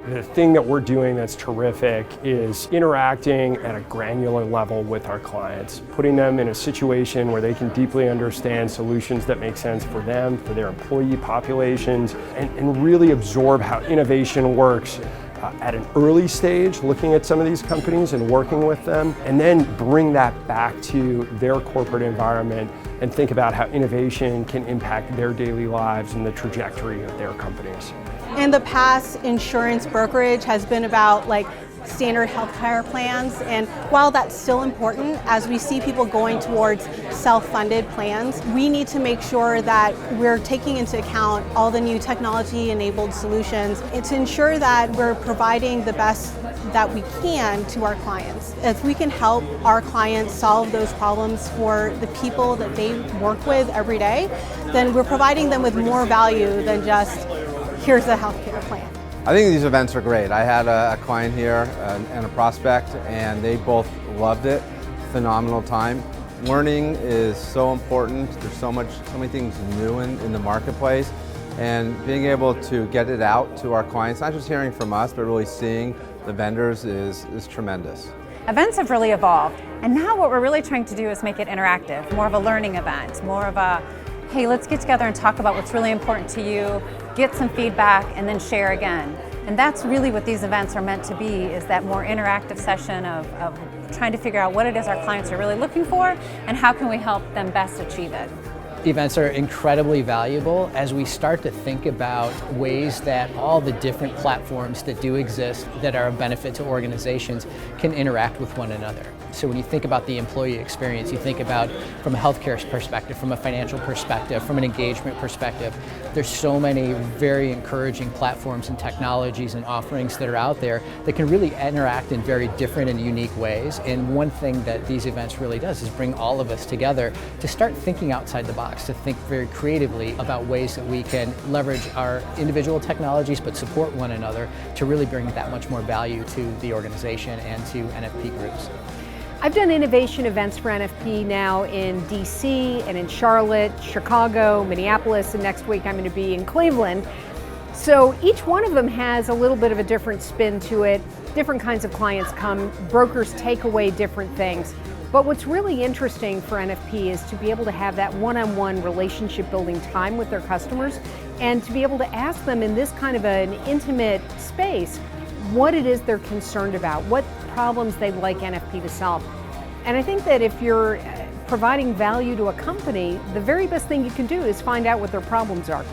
The thing that we're doing that's terrific is interacting at a granular level with our clients, putting them in a situation where they can deeply understand solutions that make sense for them, for their employee populations, and really absorb how innovation works at an early stage, looking at some of these companies and working with them, and then bring that back to their corporate environment and think about how innovation can impact their daily lives and the trajectory of their companies. In the past, insurance brokerage has been about standard healthcare plans, and while that's still important, as we see people going towards self-funded plans, we need to make sure that we're taking into account all the new technology-enabled solutions to ensure that we're providing the best that we can to our clients. If we can help our clients solve those problems for the people that they work with every day, then we're providing them with more value than just, here's a healthcare plan. I think these events are great. I had a client here and a prospect, and they both loved it. Phenomenal time. Learning is so important. There's so many things new in the marketplace, and being able to get it out to our clients, not just hearing from us, but really seeing the vendors is tremendous. Events have really evolved, and now what we're really trying to do is make it interactive, more of a learning event, more of a, hey, let's get together and talk about what's really important to you, get some feedback, and then share again. And that's really what these events are meant to be, is that more interactive session of trying to figure out what it is our clients are really looking for and how can we help them best achieve it. Events are incredibly valuable as we start to think about ways that all the different platforms that do exist that are of benefit to organizations can interact with one another. So when you think about the employee experience, you think about from a healthcare perspective, from a financial perspective, from an engagement perspective, there's so many very encouraging platforms and technologies and offerings that are out there that can really interact in very different and unique ways. And one thing that these events really does is bring all of us together to start thinking outside the box, to think very creatively about ways that we can leverage our individual technologies but support one another to really bring that much more value to the organization and to NFP groups. I've done innovation events for NFP now in DC and in Charlotte, Chicago, Minneapolis, and next week I'm going to be in Cleveland. So each one of them has a little bit of a different spin to it. Different kinds of clients come, brokers take away different things. But what's really interesting for NFP is to be able to have that one-on-one relationship building time with their customers and to be able to ask them in this kind of an intimate space what it is they're concerned about, what problems they'd like NFP to solve. And I think that if you're providing value to a company, the very best thing you can do is find out what their problems are.